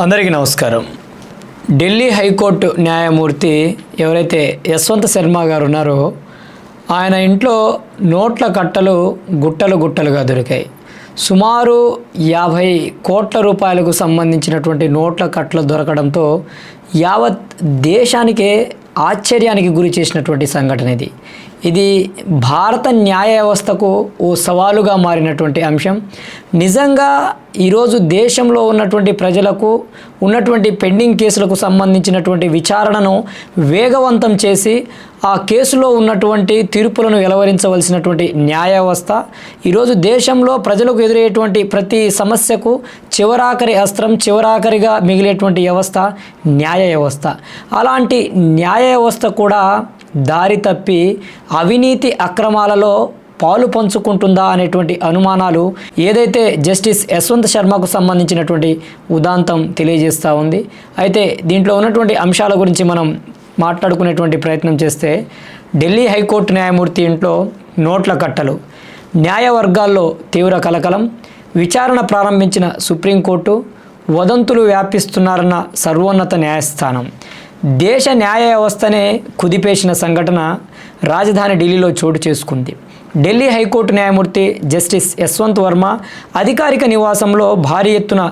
అందరికీ నమస్కారం. ఢిల్లీ హైకోర్టు న్యాయమూర్తి ఎవరైతే యశ్వంత్ శర్మ గారు ఉన్నారో ఆయన ఇంట్లో నోట్ల కట్టలు గుట్టలు గుట్టలుగా దొరికాయి. సుమారు 50 కోట్ల రూపాయలకు సంబంధించినటువంటి నోట్ల కట్టలు దొరకడంతో యావత్ దేశానికే ఆశ్చర్యానికి గురి చేసినటువంటి సంఘటన ఇది భారత న్యాయ వ్యవస్థకు ఓ సవాలుగా మారినటువంటి అంశం. నిజంగా ఈరోజు దేశంలో ఉన్నటువంటి ప్రజలకు ఉన్నటువంటి పెండింగ్ కేసులకు సంబంధించినటువంటి విచారణను వేగవంతం చేసి ఆ కేసులో ఉన్నటువంటి తీర్పులను వెలువరించవలసినటువంటి న్యాయ వ్యవస్థ ఈరోజు దేశంలో ప్రజలకు ఎదురయ్యేటువంటి ప్రతి సమస్యకు చివరాఖరి అస్త్రం, చివరాఖరిగా మిగిలేటువంటి వ్యవస్థ న్యాయ వ్యవస్థ. అలాంటి న్యాయ వ్యవస్థ కూడా దారి తప్పి అవినీతి అక్రమాలలో పాలు పంచుకుంటుందా అనేటువంటి అనుమానాలు ఏదైతే జస్టిస్ యశ్వంత్ శర్మకు సంబంధించినటువంటి ఉదాంతం తెలియజేస్తూ ఉంది. అయితే దీంట్లో ఉన్నటువంటి అంశాల గురించి మనం మాట్లాడుకునేటువంటి ప్రయత్నం చేస్తే ఢిల్లీ హైకోర్టు న్యాయమూర్తి ఇంట్లో నోట్ల కట్టలు, న్యాయ వర్గాల్లో తీవ్ర కలకలం, విచారణ ప్రారంభించిన సుప్రీంకోర్టు, వదంతులు వ్యాపిస్తున్నారన్న సర్వోన్నత న్యాయస్థానం. దేశ న్యాయ వ్యవస్థనే కుదిపేసిన సంఘటన రాజధాని ఢిల్లీలో చోటు చేసుకుంది. ఢిల్లీ హైకోర్టు న్యాయమూర్తి జస్టిస్ యశ్వంత్ వర్మ అధికారిక నివాసంలో భారీ ఎత్తున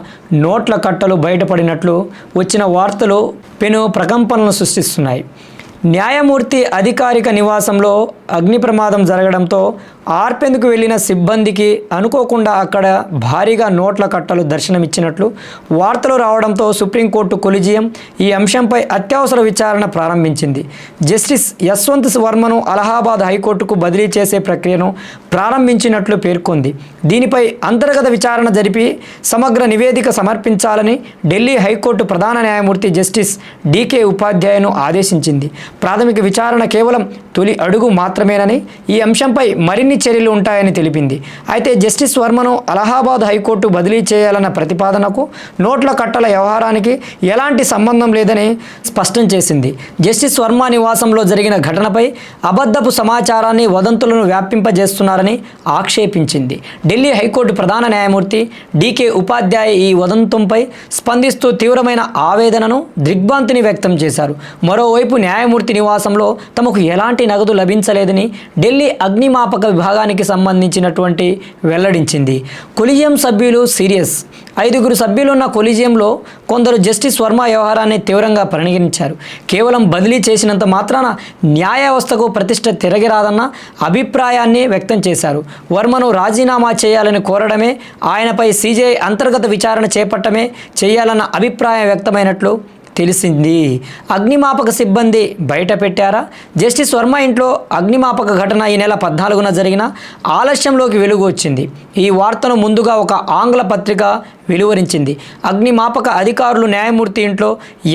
నోట్ల కట్టలు బయటపడినట్లు వచ్చిన వార్తలు పెను ప్రకంపనలను సృష్టిస్తున్నాయి. న్యాయమూర్తి అధికారిక నివాసంలో అగ్ని ప్రమాదం జరగడంతో ఆర్పేందుకు వెళ్లిన సిబ్బందికి అనుకోకుండా అక్కడ భారీగా నోట్ల కట్టలు దర్శనమిచ్చినట్లు వార్తలు రావడంతో సుప్రీంకోర్టు కొలిజియం ఈ అంశంపై అత్యవసర విచారణ ప్రారంభించింది. జస్టిస్ యశ్వంత్ వర్మను అలహాబాద్ హైకోర్టుకు బదిలీ చేసే ప్రక్రియను ప్రారంభించినట్లు పేర్కొంది. దీనిపై అంతర్గత విచారణ జరిపి సమగ్ర నివేదిక సమర్పించాలని ఢిల్లీ హైకోర్టు ప్రధాన న్యాయమూర్తి జస్టిస్ డికే ఉపాధ్యాయను ఆదేశించింది. ప్రాథమిక విచారణ కేవలం తొలి అడుగు మాత్రమేనని, ఈ అంశంపై మరిన్ని చర్యలు ఉంటాయని తెలిపింది. అయితే జస్టిస్ వర్మను అలహాబాద్ హైకోర్టు బదిలీ చేయాలన్న ప్రతిపాదనకు నోట్ల కట్టల వ్యవహారానికి ఎలాంటి సంబంధం లేదని స్పష్టం చేసింది. జస్టిస్ వర్మ నివాసంలో జరిగిన ఘటనపై అబద్ధపు సమాచారాన్ని, వదంతులను వ్యాపింపజేస్తున్నారని ఆక్షేపించింది. ఢిల్లీ హైకోర్టు ప్రధాన న్యాయమూర్తి డికే ఉపాధ్యాయ ఈ వదంతంపై స్పందిస్తూ తీవ్రమైన ఆవేదనను, దిగ్భ్రాంతిని వ్యక్తం చేశారు. మరోవైపు న్యాయమూర్తి నివాసంలో తమకు ఎలాంటి నగదు లభించలేదని ఢిల్లీ అగ్నిమాపక విభాగానికి సంబంధించినటువంటి వెల్లడించింది. కొలిజియం సభ్యులు సీరియస్. 5 సభ్యులున్న కొలిజియంలో కొందరు జస్టిస్ వర్మ వ్యవహారాన్ని తీవ్రంగా పరిగణించారు. కేవలం బదిలీ చేసినంత మాత్రాన న్యాయ వ్యవస్థకు ప్రతిష్ట తిరగిరాదన్న అభిప్రాయాన్ని వ్యక్తం చేశారు. వర్మను రాజీనామా చేయాలని కోరడమే, ఆయనపై సిజేఐ అంతర్గత విచారణ చేయాలన్న అభిప్రాయం వ్యక్తమైనట్లు తెలిసింది. అగ్నిమాపక సిబ్బంది బయట పెట్టారా? జస్టిస్ వర్మ ఇంట్లో అగ్నిమాపక ఘటన ఈ నెల 14న జరిగిన ఆలస్యంలోకి వెలుగు వచ్చింది. ఈ వార్తను ముందుగా ఒక ఆంగ్ల పత్రిక వెలువరించింది. అగ్నిమాపక అధికారులు న్యాయమూర్తి ఇంట్లో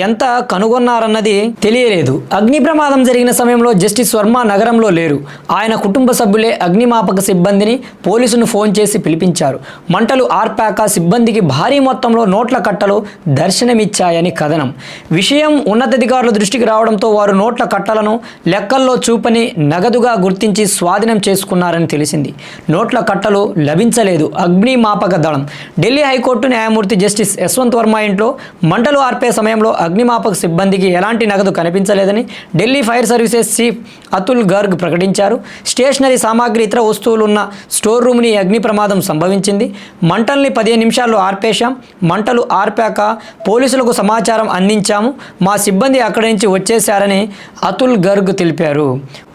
ఎంత కనుగొన్నారన్నది తెలియలేదు. అగ్ని ప్రమాదం జరిగిన సమయంలో జస్టిస్ వర్మ నగరంలో లేరు. ఆయన కుటుంబ సభ్యులే అగ్నిమాపక సిబ్బందిని పోలీసును ఫోన్ చేసి పిలిపించారు. మంటలు ఆర్పాక సిబ్బందికి భారీ మొత్తంలో నోట్ల కట్టలు దర్శనమిచ్చాయని కథనం. విషయం ఉన్నతాధికారుల దృష్టికి రావడంతో వారు నోట్ల కట్టలను లెక్కల్లో చూపని నగదుగా గుర్తించి స్వాధీనం చేసుకున్నారని తెలిసింది. నోట్ల కట్టలు లభించలేదు. అగ్నిమాపక దళం. ఢిల్లీ హైకోర్టు న్యాయమూర్తి జస్టిస్ యశ్వంత్ వర్మ ఇంట్లో మంటలు ఆర్పే సమయంలో అగ్నిమాపక సిబ్బందికి ఎలాంటి నగదు కనిపించలేదని Delhi fire services chief Atul Garg ప్రకటించారు. స్టేషనరీ సామాగ్రి, ఇతర వస్తువులున్న స్టోర్ రూమ్ని అగ్ని ప్రమాదం సంభవించింది. మంటల్ని 15 నిమిషాల్లో ఆర్పేశాం. మంటలు ఆర్పాక పోలీసులకు సమాచారం అందించాము. మా సిబ్బంది అక్కడి నుంచి వచ్చేశారని అతుల్ గర్గ్ తెలిపారు.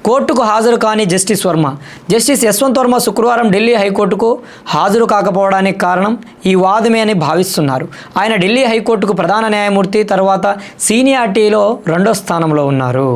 కోర్టుకు హాజరు కాని జస్టిస్ వర్మ. జస్టిస్ యశ్వంత్ వర్మ శుక్రవారం ఢిల్లీ హైకోర్టుకు హాజరు కాకపోవడానికి కారణం ఈ వాదమే అని భావిస్తున్నారు. ఆయన ఢిల్లీ హైకోర్టుకు ప్రధాన న్యాయమూర్తి తర్వాత సీనియారిటీలో 2వ స్థానంలో ఉన్నారు.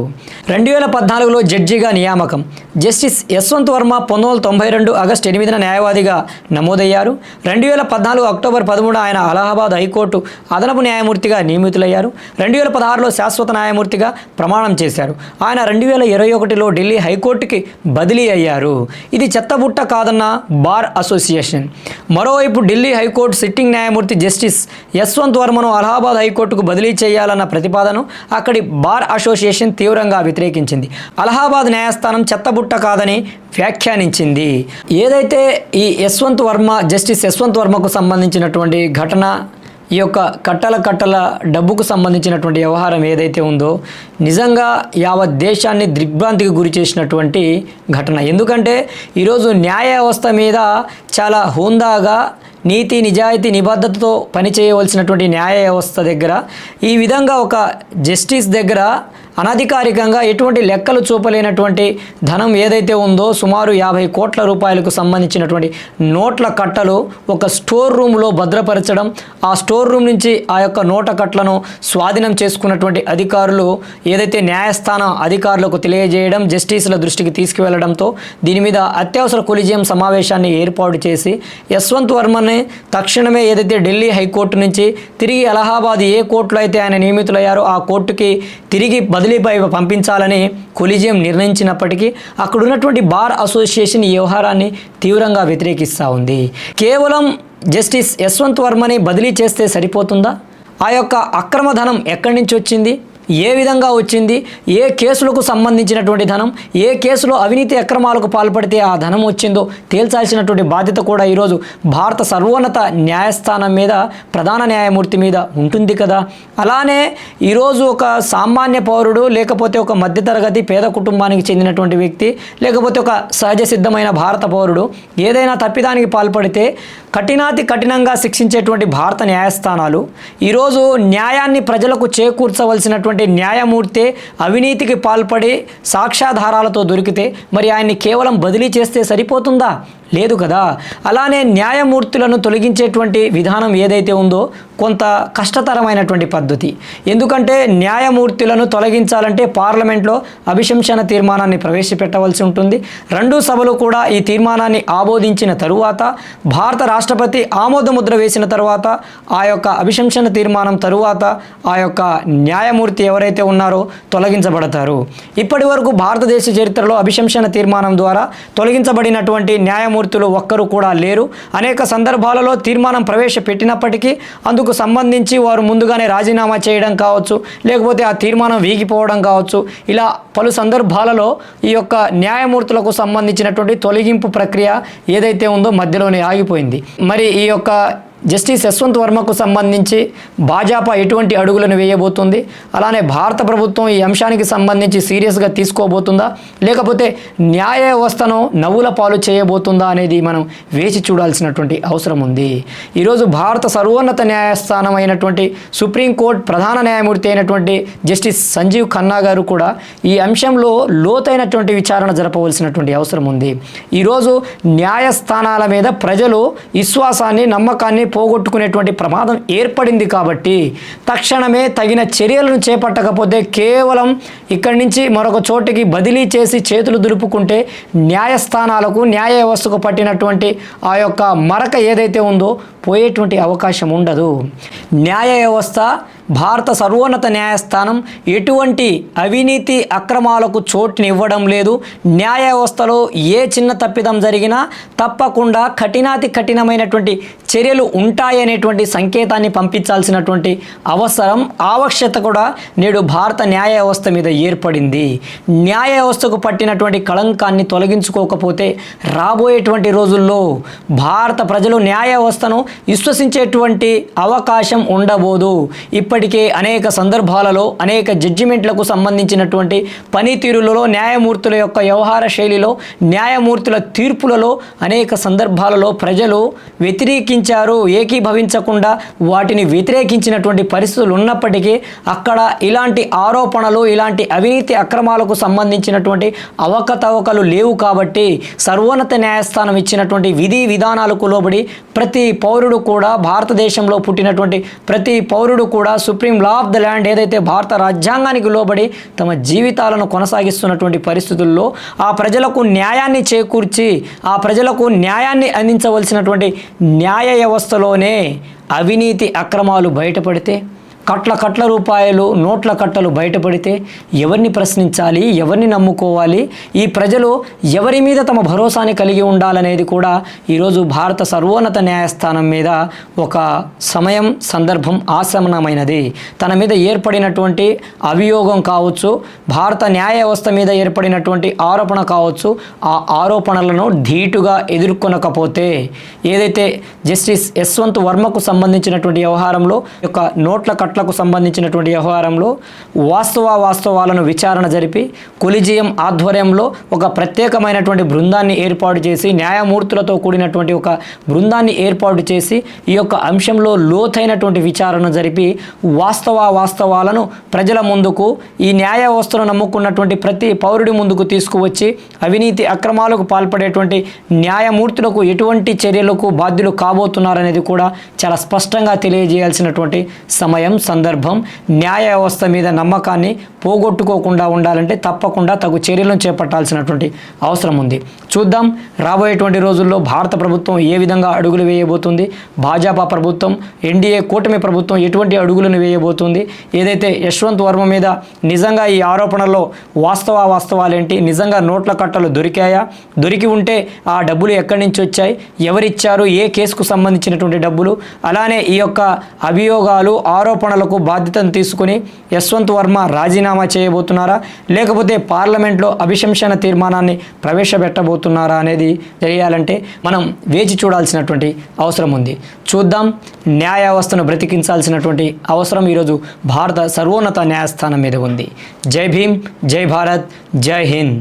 2014లో జడ్జిగా నియామకం. జస్టిస్ యశ్వంత్ వర్మ 1992 ఆగస్టు 8న న్యాయవాదిగా నమోదయ్యారు. 2014 అక్టోబర్ 13 ఆయన అలహాబాద్ హైకోర్టు అదనపు న్యాయమూర్తిగా నియమితులయ్యారు. 2016లో శాశ్వత న్యాయమూర్తిగా ప్రమాణం చేశారు. ఆయన 2021లో ఢిల్లీ హైకోర్టుకి బదిలీ అయ్యారు. ఇది చెత్తబుట్ట కాదన్న బార్ అసోసియేషన్. మరోవైపు ఢిల్లీ హైకోర్టు సిట్టింగ్ న్యాయమూర్తి జస్టిస్ యశ్వంత్ వర్మను అలహాబాద్ హైకోర్టుకు బదిలీ చేయాలన్న ప్రతిపాదన అక్కడి బార్ అసోసియేషన్ తీవ్రంగా వ్యతిరేకించింది. అలహాబాద్ న్యాయస్థానం చెత్తబుట్ట కాదని వ్యాఖ్యానించింది. ఏదైతే ఈ జస్టిస్ యశ్వంత్ వర్మకు సంబంధించినటువంటి ఘటన ఈ యొక్క కట్టల డబ్బుకు సంబంధించినటువంటి వ్యవహారం ఏదైతే ఉందో నిజంగా యావత్ దేశాన్ని దిగ్భ్రాంతికి గురి చేసినటువంటి ఘటన. ఎందుకంటే ఈరోజు న్యాయ వ్యవస్థ మీద చాలా హుందాగా నీతి నిజాయితీ నిబద్ధతతో పనిచేయవలసినటువంటి న్యాయ వ్యవస్థ దగ్గర ఈ విధంగా ఒక జస్టిస్ దగ్గర అనధికారికంగా ఎటువంటి లెక్కలు చూపలేనటువంటి ధనం ఏదైతే ఉందో సుమారు 50 కోట్ల రూపాయలకు సంబంధించినటువంటి నోట్ల కట్టలు ఒక స్టోర్ రూమ్లో భద్రపరచడం, ఆ స్టోర్ రూమ్ నుంచి ఆ యొక్క నోట్ల కట్టలను స్వాధీనం చేసుకున్నటువంటి అధికారులు ఏదైతే న్యాయస్థానం అధికారులకు తెలియజేయడం, జస్టిస్ల దృష్టికి తీసుకువెళ్లడంతో దీని మీద అత్యవసర కొలిజియం సమావేశాన్ని ఏర్పాటు చేసి యశ్వంత్ వర్మని తక్షణమే ఏదైతే ఢిల్లీ హైకోర్టు నుంచి తిరిగి అలహాబాద్ ఏ కోర్టులో అయితే ఆయన నియమితులయ్యారో ఆ కోర్టుకి తిరిగి బదిలీపై పంపించాలని కొలిజియం నిర్ణయించినప్పటికీ అక్కడ ఉన్నటువంటి బార్ అసోసియేషన్ ఈ వ్యవహారాన్ని తీవ్రంగా వ్యతిరేకిస్తూ ఉంది. కేవలం జస్టిస్ యశ్వంత్ వర్మని బదిలీ చేస్తే సరిపోతుందా? ఆ యొక్క అక్రమ ధనం ఎక్కడి నుంచి వచ్చింది, ఏ విధంగా వచ్చింది, ఏ కేసులకు సంబంధించినటువంటి ధనం, ఏ కేసులో అవినీతి అక్రమాలకు పాల్పడితే ఆ ధనం వచ్చిందో తేల్చాల్సినటువంటి బాధ్యత కూడా ఈరోజు భారత సర్వోన్నత న్యాయస్థానం మీద, ప్రధాన న్యాయమూర్తి మీద ఉంటుంది కదా. అలానే ఈరోజు ఒక సామాన్య పౌరుడు, లేకపోతే ఒక మధ్యతరగతి పేద కుటుంబానికి చెందినటువంటి వ్యక్తి, లేకపోతే ఒక సహజ సిద్ధమైన భారత పౌరుడు ఏదైనా తప్పిదానికి పాల్పడితే కఠినంగా శిక్షించేటువంటి భారత న్యాయస్థానాలు ఈరోజు న్యాయాన్ని ప్రజలకు చేకూర్చవలసినటువంటి న్యాయమూర్తి అవినీతికి పాల్పడి సాక్ష్యాధారాలతో దొరికితే మరి ఆయన్ని కేవలం బదిలీ చేస్తే సరిపోతుందా? లేదు కదా. అలానే న్యాయమూర్తులను తొలగించేటువంటి విధానం ఏదైతే ఉందో కొంత కష్టతరమైనటువంటి పద్ధతి. ఎందుకంటే న్యాయమూర్తులను తొలగించాలంటే పార్లమెంట్లో అభిశంసన తీర్మానాన్ని ప్రవేశపెట్టవలసి ఉంటుంది. 2 సభలు కూడా ఈ తీర్మానాన్ని ఆమోదించిన తరువాత, భారత రాష్ట్రపతి ఆమోదముద్ర వేసిన తర్వాత ఆ యొక్క అభిశంసన తీర్మానం తరువాత ఆ యొక్క న్యాయమూర్తి ఎవరైతే ఉన్నారో తొలగించబడతారు. ఇప్పటి వరకు భారతదేశ చరిత్రలో అభిశంసన తీర్మానం ద్వారా తొలగించబడినటువంటి న్యాయమూర్తులు ఒక్కరు కూడా లేరు. అనేక సందర్భాలలో తీర్మానం ప్రవేశపెట్టినప్పటికీ అందుకు సంబంధించి వారు ముందుగానే రాజీనామా చేయడం కావచ్చు, లేకపోతే ఆ తీర్మానం వీగిపోవడం కావచ్చు. ఇలా పలు సందర్భాలలో ఈ యొక్క న్యాయమూర్తులకు సంబంధించినటువంటి తొలగింపు ప్రక్రియ ఏదైతే ఉందో మధ్యలోనే ఆగిపోయింది. మరి ఈ యొక్క జస్టిస్ యశ్వంత్ వర్మకు సంబంధించి భాజపా ఎటువంటి అడుగులను వేయబోతుంది? అలానే భారత ప్రభుత్వం ఈ అంశానికి సంబంధించి సీరియస్గా తీసుకోబోతుందా, లేకపోతే న్యాయ వ్యవస్థను నవ్వుల పాలు చేయబోతుందా అనేది మనం వేచి చూడాల్సినటువంటి అవసరం ఉంది. ఈరోజు భారత సర్వోన్నత న్యాయస్థానం అయినటువంటి సుప్రీంకోర్టు ప్రధాన న్యాయమూర్తి అయినటువంటి జస్టిస్ సంజీవ్ ఖన్నా గారు కూడా ఈ అంశంలో లోతైనటువంటి విచారణ జరపవలసినటువంటి అవసరం ఉంది. ఈరోజు న్యాయస్థానాల మీద ప్రజలు విశ్వాసాన్ని, నమ్మకాన్ని పోగొట్టుకునేటువంటి ప్రమాదం ఏర్పడింది కాబట్టి తక్షణమే తగిన చర్యలను చేపట్టకపోతే కేవలం ఇక్కడి నుంచి మరొక చోటికి బదిలీ చేసి చేతులు దులుపుకుంటే న్యాయస్థానాలకు, న్యాయ వ్యవస్థకు పట్టినటువంటి ఆ యొక్క మరక ఏదైతే ఉందో పోయేటువంటి అవకాశం ఉండదు. న్యాయ వ్యవస్థ, భారత సర్వోన్నత న్యాయస్థానం ఎటువంటి అవినీతి అక్రమాలకు చోటునివ్వడం లేదు. న్యాయ వ్యవస్థలో ఏ చిన్న తప్పిదం జరిగినా తప్పకుండా కఠినమైనటువంటి చర్యలు ఉంటాయనేటువంటి సంకేతాన్ని పంపించాల్సినటువంటి అవసరం, ఆవశ్యకత కూడా నేడు భారత న్యాయ వ్యవస్థ మీద ఏర్పడింది. న్యాయ వ్యవస్థకు పట్టినటువంటి కళంకాన్ని తొలగించుకోకపోతే రాబోయేటువంటి రోజుల్లో భారత ప్రజలు న్యాయ వ్యవస్థను విశ్వసించేటువంటి అవకాశం ఉండబోదు. ఇప్పటికే అనేక సందర్భాలలో అనేక జడ్జిమెంట్లకు సంబంధించినటువంటి పనితీరులలో, న్యాయమూర్తుల యొక్క వ్యవహార శైలిలో, న్యాయమూర్తుల తీర్పులలో అనేక సందర్భాలలో ప్రజలు వ్యతిరేకించారు. ఏకీభవించకుండా వాటిని వ్యతిరేకించినటువంటి పరిస్థితులు ఉన్నప్పటికీ అక్కడ ఇలాంటి ఆరోపణలు, ఇలాంటి అవినీతి అక్రమాలకు సంబంధించినటువంటి అవకతవకలు లేవు. కాబట్టి సర్వోన్నత న్యాయస్థానం ఇచ్చినటువంటి విధి విధానాలకు లోబడి ప్రతి పౌరుడు కూడా, భారతదేశంలో పుట్టినటువంటి ప్రతి పౌరుడు కూడా supreme law of the land ఏదైతే భారత రాజ్యాంగానికి లోబడి తమ జీవితాలను కొనసాగిస్తున్నటువంటి పరిస్థితుల్లో ఆ ప్రజలకు న్యాయాన్ని చేకూర్చి, ఆ ప్రజలకు న్యాయాన్ని అందించవలసినటువంటి న్యాయ వ్యవస్థలోనే అవినీతి అక్రమాలు బయటపడితే కట్ల రూపాయలు నోట్ల కట్టలు బయటపడితే ఎవరిని ప్రశ్నించాలి, ఎవరిని నమ్ముకోవాలి, ఈ ప్రజలు ఎవరి మీద తమ భరోసాని కలిగి ఉండాలనేది కూడా ఈరోజు భారత సర్వోన్నత న్యాయస్థానం మీద ఒక సమయం సందర్భం ఆసన్నమైనది. తన మీద ఏర్పడినటువంటి అభియోగం కావచ్చు, భారత న్యాయ వ్యవస్థ మీద ఏర్పడినటువంటి ఆరోపణ కావచ్చు, ఆ ఆరోపణలను ధీటుగా ఎదుర్కొనకపోతే ఏదైతే జస్టిస్ యశ్వంత్ వర్మకు సంబంధించినటువంటి వ్యవహారంలో యొక్క నోట్ల కట్లకు సంబంధించినటువంటి వ్యవహారంలో వాస్తవాలను విచారణ జరిపి కొలిజియం ఆధ్వర్యంలో ఒక ప్రత్యేకమైనటువంటి బృందాన్ని ఏర్పాటు చేసి, న్యాయమూర్తులతో కూడినటువంటి ఒక బృందాన్ని ఏర్పాటు చేసి ఈ యొక్క అంశంలో లోతైనటువంటి విచారణ జరిపి వాస్తవాలను ప్రజల ముందుకు, ఈ న్యాయ వ్యవస్థను నమ్ముకున్నటువంటి ప్రతి పౌరుడి ముందుకు తీసుకువచ్చి అవినీతి అక్రమాలకు పాల్పడేటువంటి న్యాయమూర్తులకు ఎటువంటి చర్యలకు బాధ్యులు కాబోతున్నారనేది కూడా చాలా స్పష్టంగా తెలియజేయాల్సినటువంటి సమయం సందర్భం. న్యాయ వ్యవస్థ మీద నమ్మకాన్ని పోగొట్టుకోకుండా ఉండాలంటే తప్పకుండా తగు చర్యలను చేపట్టాల్సినటువంటి అవసరం ఉంది. చూద్దాం రాబోయేటువంటి రోజుల్లో భారత ప్రభుత్వం ఏ విధంగా అడుగులు వేయబోతుంది, భాజపా ప్రభుత్వం, ఎన్డీఏ కూటమి ప్రభుత్వం ఎటువంటి అడుగులను వేయబోతుంది, ఏదైతే యశ్వంత్ వర్మ మీద నిజంగా ఈ ఆరోపణల్లో వాస్తవాలేంటి, నిజంగా నోట్ల కట్టలు దొరికాయా, దొరికి ఉంటే ఆ డబ్బులు ఎక్కడి నుంచి వచ్చాయి, ఎవరిచ్చారు, ఏ కేసుకు సంబంధించినటువంటి డబ్బులు, అలానే ఈ యొక్క అభియోగాలు ఆరోపణలకు బాధ్యతను తీసుకుని యశ్వంత్ వర్మ రాజీనామా చేయబోతున్నారా, లేకపోతే పార్లమెంట్లో అభిశంసన తీర్మానాన్ని ప్రవేశపెట్టబోతున్నారా అనేది తెలియాలంటే మనం వేచి చూడాల్సినటువంటి అవసరం ఉంది. చూద్దాం. న్యాయ వ్యవస్థను బ్రతికించాల్సినటువంటి అవసరం ఈరోజు భారత సర్వోన్నత న్యాయస్థానం మీద ఉంది. జై భీమ్, జై భారత్, జై హింద్.